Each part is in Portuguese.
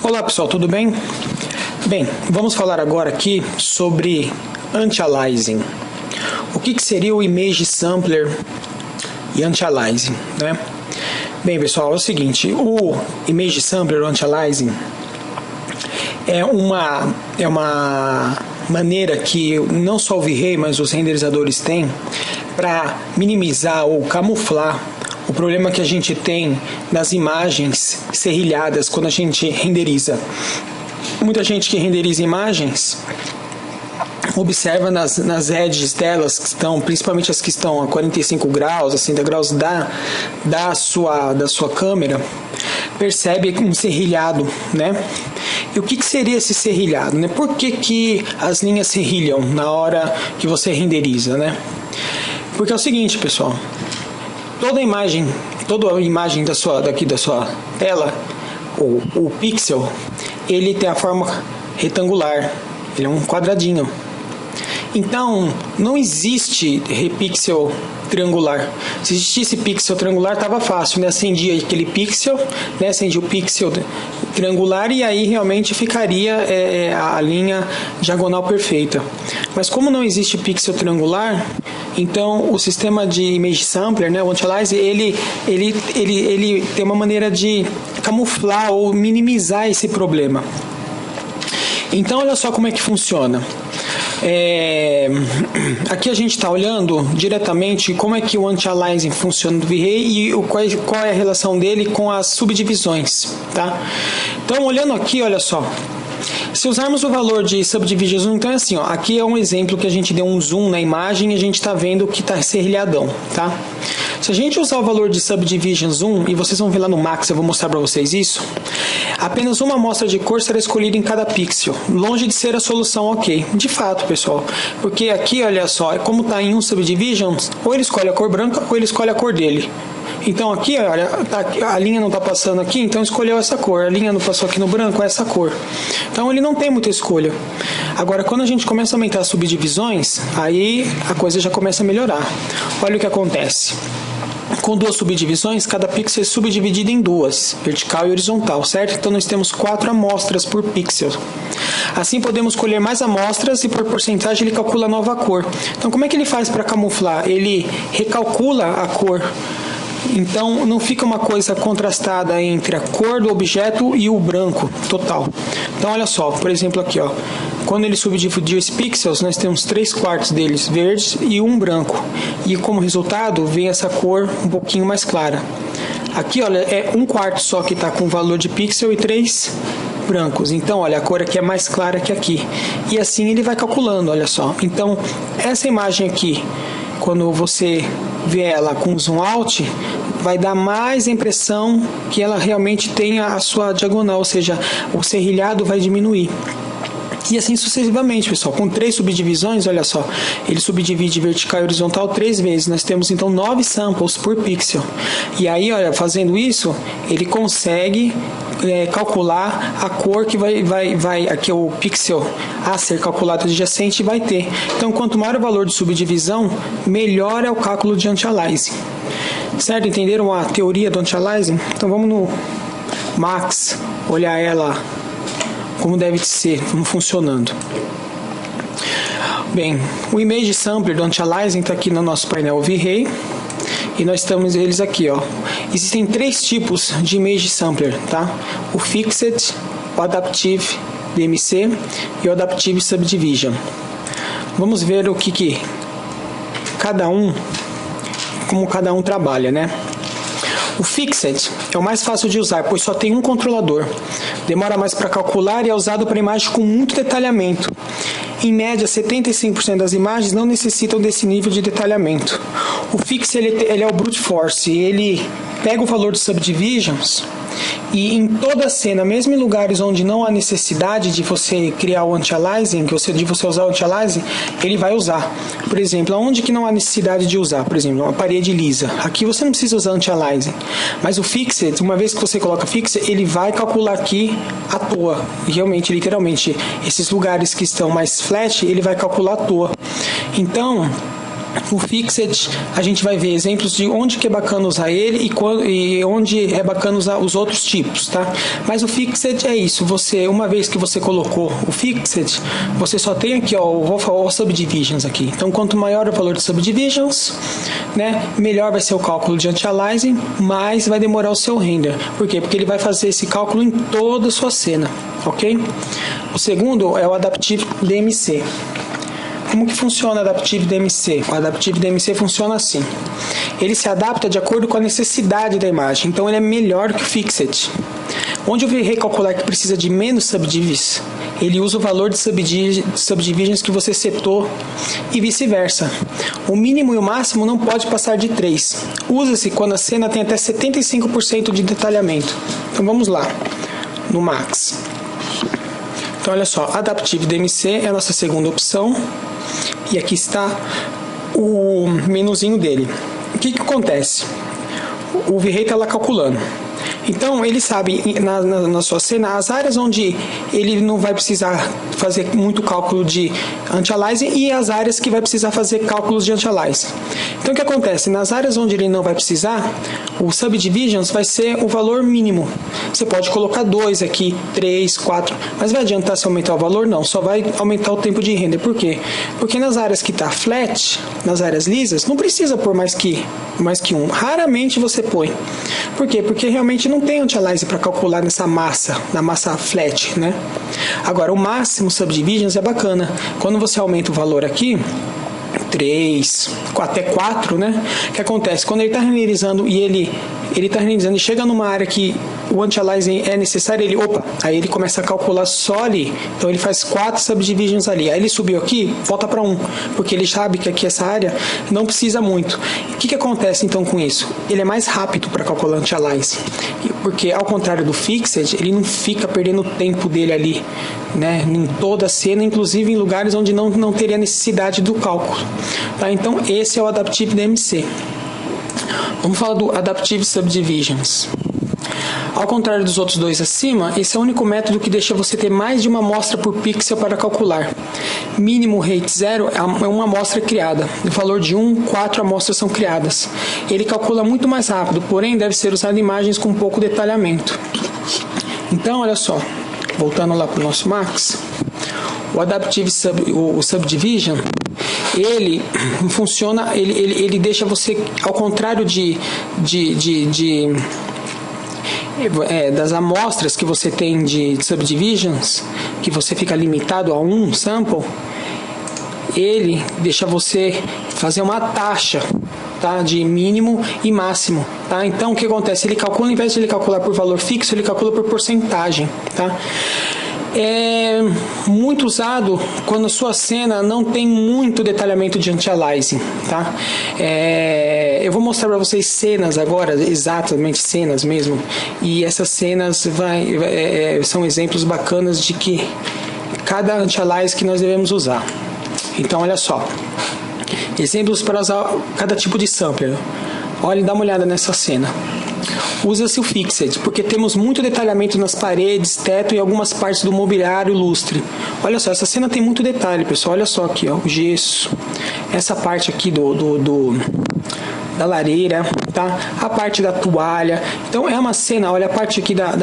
Olá pessoal, tudo bem? Bem, vamos falar agora aqui sobre anti-aliasing. O que seria o Image Sampler e anti-aliasing, né? Bem pessoal, é o seguinte, o Image Sampler, o anti-aliasing, é uma maneira que não só o V-Ray, mas os renderizadores têm para minimizar ou camuflar o problema que a gente tem nas imagens serrilhadas quando a gente renderiza. Muita gente que renderiza imagens observa nas edges delas, que estão, principalmente as que estão a 45 graus, a 60 graus da sua câmera, percebe um serrilhado, né? E o que seria esse serrilhado, né? Por que as linhas serrilham na hora que você renderiza, né? Porque é o seguinte, pessoal, toda imagem da sua tela, o pixel, ele tem a forma retangular, ele é um quadradinho. Então, não existe pixel triangular. Se existisse pixel triangular, estava fácil, né? Acendia aquele pixel, né? Acendia o pixel triangular e aí realmente ficaria a linha diagonal perfeita. Mas como não existe pixel triangular, então o sistema de Image Sampler, né, o anti-aliasing, ele tem uma maneira de camuflar ou minimizar esse problema. Então, olha só como é que funciona. Aqui a gente está olhando diretamente como é que o anti-aliasing funciona do V-Ray e qual é a relação dele com as subdivisões, tá? Então, olhando aqui, olha só, se usarmos o valor de subdivision zoom, então é assim, ó, aqui é um exemplo que a gente deu um zoom na imagem e a gente está vendo que está serrilhadão, tá? Se a gente usar o valor de subdivision zoom, e vocês vão ver lá no Max, eu vou mostrar para vocês isso, apenas uma amostra de cor será escolhida em cada pixel, longe de ser a solução ok. De fato, pessoal, porque aqui, olha só, como está em um subdivision, ou ele escolhe a cor branca ou ele escolhe a cor dele. Então aqui, olha, a linha não está passando aqui, então escolheu essa cor. A linha não passou aqui no branco, é essa cor. Então ele não tem muita escolha. Agora, quando a gente começa a aumentar as subdivisões, aí a coisa já começa a melhorar. Olha o que acontece. Com duas subdivisões, cada pixel é subdividido em duas, vertical e horizontal, certo? Então nós temos 4 amostras por pixel. Assim podemos escolher mais amostras e por porcentagem ele calcula a nova cor. Então como é que ele faz para camuflar? Ele recalcula a cor. Então não fica uma coisa contrastada entre a cor do objeto e o branco total. Então olha só, por exemplo aqui, ó, quando ele subdividiu esses pixels, nós temos 3/4 deles verdes e um branco. E como resultado vem essa cor um pouquinho mais clara. Aqui, olha, é 1/4 só que está com valor de pixel e 3 brancos. Então, olha, a cor aqui é mais clara que aqui. E assim ele vai calculando, olha só. Então, essa imagem aqui, quando você vê ela com zoom out, vai dar mais a impressão que ela realmente tenha a sua diagonal, ou seja, o serrilhado vai diminuir. E assim sucessivamente, pessoal. Com 3 subdivisões, olha só, ele subdivide vertical e horizontal 3 vezes. Nós temos então 9 samples por pixel. E aí, olha, fazendo isso, ele consegue calcular a cor que vai aqui o pixel a ser calculado adjacente vai ter. Então, quanto maior o valor de subdivisão, melhor é o cálculo de anti-aliasing. Certo? Entenderam a teoria do anti-aliasing? Então, vamos no Max olhar ela como deve ser, como funcionando. Bem, o Image Sampler do anti-aliasing está aqui no nosso painel V-Ray e nós temos eles aqui, ó. Existem 3 tipos de Image Sampler, tá? O Fixed, o Adaptive DMC e o Adaptive Subdivision. Vamos ver o que como cada um trabalha, né? O Fixed é o mais fácil de usar, pois só tem um controlador. Demora mais para calcular e é usado para imagens com muito detalhamento. Em média, 75% das imagens não necessitam desse nível de detalhamento. O Fixed ele é o brute force, ele pega o valor de subdivisions e em toda a cena, mesmo em lugares onde não há necessidade de você criar o anti-aliasing, de você usar o anti-aliasing, ele vai usar. Por exemplo, aonde que não há necessidade de usar? Por exemplo, uma parede lisa. Aqui você não precisa usar anti-aliasing. Mas o Fixed, uma vez que você coloca Fixed, ele vai calcular aqui à toa. Realmente, literalmente, esses lugares que estão mais flat, ele vai calcular à toa. Então, O Fixed, a gente vai ver exemplos de onde que é bacana usar ele e onde é bacana usar os outros tipos, tá? Mas o Fixed é isso, uma vez que você colocou o Fixed, você só tem aqui, ó, vou falar o Subdivisions aqui. Então, quanto maior o valor de Subdivisions, né, melhor vai ser o cálculo de Anti-Aliasing, mais vai demorar o seu render. Por quê? Porque ele vai fazer esse cálculo em toda a sua cena, ok? O segundo é o Adaptive DMC. Como que funciona o Adaptive DMC? O Adaptive DMC funciona assim. Ele se adapta de acordo com a necessidade da imagem. Então ele é melhor que o Fixed. Onde eu V-Ray calcular que precisa de menos subdivisions, ele usa o valor de subdivisions que você setou e vice-versa. O mínimo e o máximo não pode passar de 3. Usa-se quando a cena tem até 75% de detalhamento. Então vamos lá, no Max. Então olha só, Adaptive DMC é a nossa segunda opção. E aqui está o menuzinho dele. O que acontece? O V-Ray está lá calculando. Então, ele sabe na sua cena as áreas onde ele não vai precisar fazer muito cálculo de anti-aliasing e as áreas que vai precisar fazer cálculos de anti-aliasing. Então, o que acontece? Nas áreas onde ele não vai precisar, o subdivisions vai ser o valor mínimo. Você pode colocar 2 aqui, 3, 4, mas vai adiantar se aumentar o valor? Não, só vai aumentar o tempo de render. Por quê? Porque nas áreas que está flat, nas áreas lisas, não precisa pôr mais que um. Raramente você põe. Por quê? Porque realmente não tem anti-aliasing para calcular nessa massa, na massa flat, né? Agora, o máximo subdivisions é bacana. Quando você aumenta o valor aqui, 3, até 4, né? O que acontece? Quando ele está renderizando e ele está renderizando e chega numa área que o anti-aliasing é necessário, aí ele começa a calcular só ali. Então ele faz 4 subdivisions ali. Aí ele subiu aqui, volta para 1, porque ele sabe que aqui essa área não precisa muito. O que acontece então com isso? Ele é mais rápido para calcular anti-aliasing, porque ao contrário do Fixed, ele não fica perdendo o tempo dele ali, né? Em toda a cena, inclusive em lugares onde não teria necessidade do cálculo. Tá? Então esse é o Adaptive DMC. Vamos falar do Adaptive Subdivisions. Ao contrário dos outros dois acima, esse é o único método que deixa você ter mais de uma amostra por pixel para calcular. Mínimo rate 0 é uma amostra criada. No valor de 1, 4 amostras são criadas. Ele calcula muito mais rápido, porém deve ser usado em imagens com pouco detalhamento. Então, olha só, voltando lá para o nosso Max, o Adaptive Subdivision, ele funciona, ele deixa você, ao contrário das amostras que você tem de subdivisions, que você fica limitado a um sample, ele deixa você fazer uma taxa, tá, de mínimo e máximo, tá? Então o que acontece? Ele calcula, ao invés de ele calcular por valor fixo, ele calcula por porcentagem, tá? É muito usado quando a sua cena não tem muito detalhamento de anti-aliasing, tá? Eu vou mostrar para vocês cenas agora, exatamente cenas mesmo, e essas cenas são exemplos bacanas de que cada anti-aliasing que nós devemos usar. Então olha só, exemplos para usar cada tipo de sampler. Olha, dá uma olhada nessa cena. Usa-se o Fixed, porque temos muito detalhamento nas paredes, teto e algumas partes do mobiliário lustre. Olha só, essa cena tem muito detalhe, pessoal. Olha só aqui, ó, o gesso. Essa parte aqui da lareira, tá? A parte da toalha. Então é uma cena, olha a parte aqui da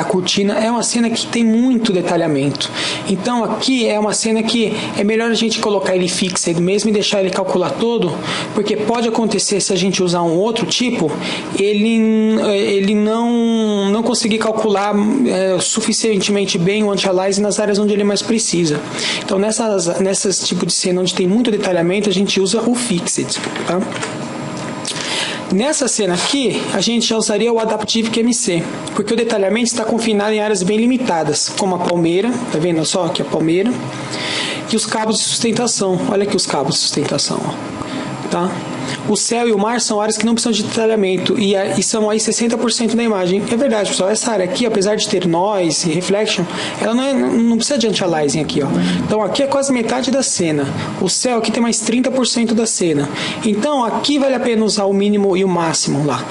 cortina, é uma cena que tem muito detalhamento. Então aqui é uma cena que é melhor a gente colocar ele fixed mesmo e deixar ele calcular todo, porque pode acontecer, se a gente usar um outro tipo, ele não conseguir calcular suficientemente bem o anti-aliasing nas áreas onde ele mais precisa. Então nessas tipos de cena onde tem muito detalhamento, a gente usa o fixed, tá? Nessa cena aqui, a gente já usaria o Adaptive QMC, porque o detalhamento está confinado em áreas bem limitadas, como a palmeira, tá vendo só aqui a palmeira, e os cabos de sustentação. Olha aqui os cabos de sustentação, ó, tá? O céu e o mar são áreas que não precisam de detalhamento e são aí 60% da imagem. É verdade, pessoal, essa área aqui, apesar de ter noise e reflection, ela não precisa de anti-aliasing aqui, ó. Então aqui é quase metade da cena. O céu aqui tem mais 30% da cena. Então aqui vale a pena usar o mínimo e o máximo lá.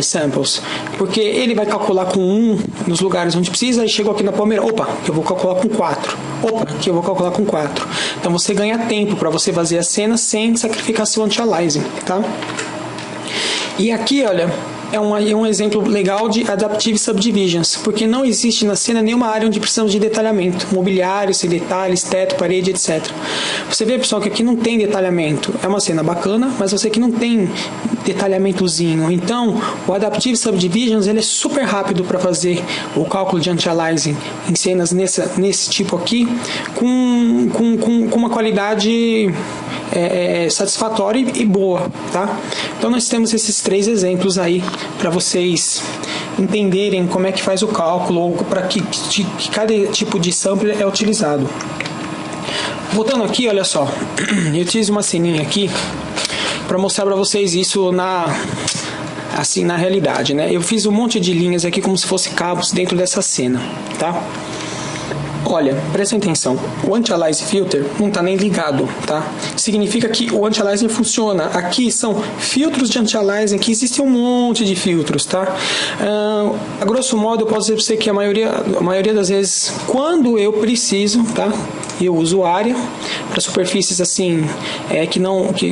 samples, porque ele vai calcular com 1 nos lugares onde precisa, e chegou aqui na palmeira, opa, que eu vou calcular com 4, opa, que eu vou calcular com 4. Então você ganha tempo para você fazer a cena sem sacrificar seu anti-aliasing, tá? E aqui, olha, é um exemplo legal de Adaptive Subdivisions, porque não existe na cena nenhuma área onde precisamos de detalhamento, mobiliário, sem detalhes, teto, parede, etc. Você vê, pessoal, que aqui não tem detalhamento. É uma cena bacana, mas você aqui não tem detalhamentozinho. Então, o Adaptive Subdivisions ele é super rápido para fazer o cálculo de anti-aliasing em cenas nesse tipo aqui, com uma qualidade satisfatória e boa, tá? Então nós temos esses 3 exemplos aí para vocês entenderem como é que faz o cálculo ou para que cada tipo de sample é utilizado. Voltando aqui, olha só, eu utilizo uma ceninha aqui para mostrar para vocês isso na realidade, né? Eu fiz um monte de linhas aqui como se fosse cabos dentro dessa cena, tá? Olha, prestem atenção, o Anti-Aliasing Filter não está nem ligado, tá? Significa que o Anti-Aliasing funciona. Aqui são filtros de Anti-Aliasing, que existem um monte de filtros, tá? A grosso modo, eu posso dizer para você que a maioria das vezes, quando eu preciso, tá? Eu uso área para superfícies assim,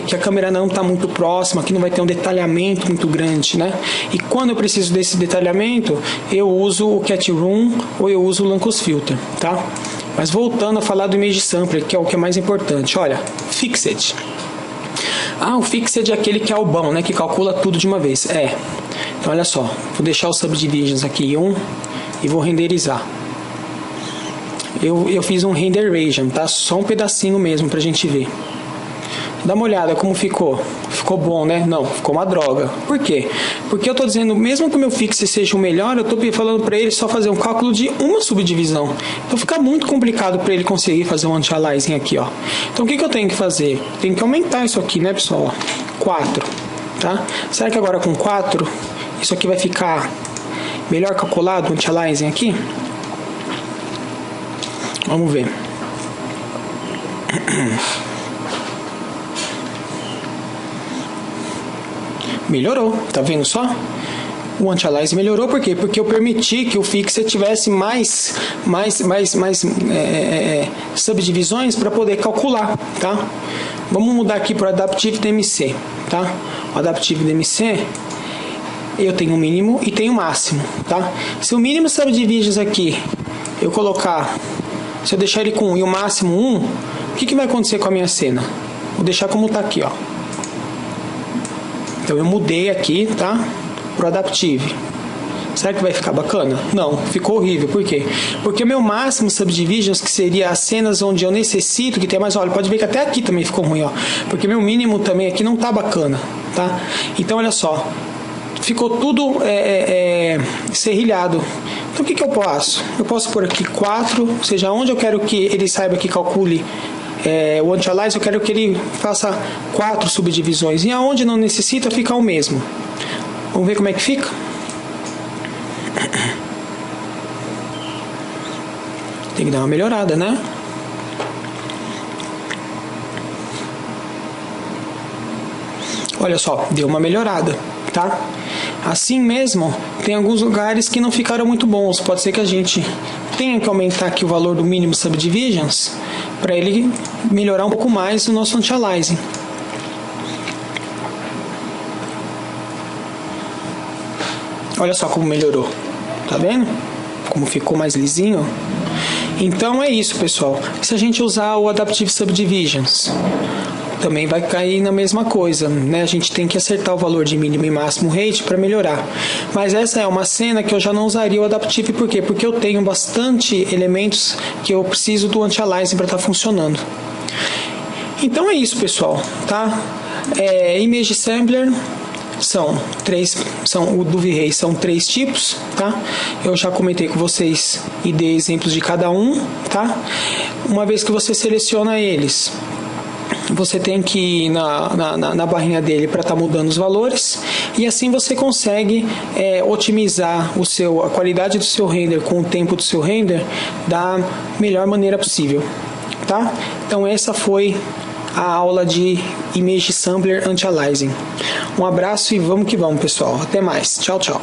que a câmera não está muito próxima, que não vai ter um detalhamento muito grande, né? E quando eu preciso desse detalhamento, eu uso o Cat Room ou eu uso o Lanczos Filter, tá? Mas voltando a falar do Image Sampler, que é o que é mais importante, olha, Fixed. O Fixed é aquele que é o bom, né? Que calcula tudo de uma vez. Então olha só, vou deixar os Subdivisions aqui em 1 e vou renderizar. Eu fiz um render region, tá? Só um pedacinho mesmo pra gente ver. Dá uma olhada como ficou. Ficou bom, né? Não, ficou uma droga. Por quê? Porque eu tô dizendo, mesmo que o meu Fixed seja o melhor, eu tô falando pra ele só fazer um cálculo de uma subdivisão. Então fica muito complicado pra ele conseguir fazer um anti-aliasing aqui, ó. Então o que eu tenho que fazer? Tenho que aumentar isso aqui, né, pessoal? 4, tá? Será que agora com 4 isso aqui vai ficar melhor calculado o anti-aliasing aqui? Vamos ver. Melhorou, tá vendo só? O anti-aliasing melhorou, por quê? Porque eu permiti que o Fixed tivesse mais subdivisões para poder calcular, tá? Vamos mudar aqui para o Adaptive DMC, tá? O Adaptive DMC, eu tenho o mínimo e tenho o máximo, tá? Se o mínimo subdivisions aqui eu colocar, se eu deixar ele com 1 e o máximo 1, o que vai acontecer com a minha cena? Vou deixar como está aqui, ó. Então eu mudei aqui, tá? Pro Adaptive. Será que vai ficar bacana? Não, ficou horrível. Por quê? Porque o meu máximo subdivisions, que seria as cenas onde eu necessito que tenha mais, olha, pode ver que até aqui também ficou ruim, ó. Porque meu mínimo também aqui não tá bacana, tá? Então olha só, ficou tudo serrilhado. Então o que eu posso? Eu posso pôr aqui 4, ou seja, onde eu quero que ele saiba que calcule o anti-aliasing, eu quero que ele faça 4 subdivisões. E aonde não necessita, fica o mesmo. Vamos ver como é que fica? Tem que dar uma melhorada, né? Olha só, deu uma melhorada, tá? Assim mesmo, tem alguns lugares que não ficaram muito bons. Pode ser que a gente tenha que aumentar aqui o valor do mínimo subdivisions para ele melhorar um pouco mais o nosso anti-aliasing. Olha só como melhorou, tá vendo? Como ficou mais lisinho. Então é isso, pessoal. Se a gente usar o Adaptive Subdivisions, também vai cair na mesma coisa, né? A gente tem que acertar o valor de mínimo e máximo rate para melhorar. Mas essa é uma cena que eu já não usaria o Adaptive, por quê? Porque eu tenho bastante elementos que eu preciso do anti-aliasing para estar funcionando. Então é isso, pessoal, tá? Image Sampler o do V-Ray são 3 tipos, tá? Eu já comentei com vocês e dei exemplos de cada um, tá? Uma vez que você seleciona eles, você tem que ir na barrinha dele para estar mudando os valores, e assim você consegue otimizar a qualidade do seu render com o tempo do seu render da melhor maneira possível, tá? Então essa foi a aula de Image Sampler Anti-Aliasing. Um abraço e vamos que vamos, pessoal. Até mais. Tchau, tchau.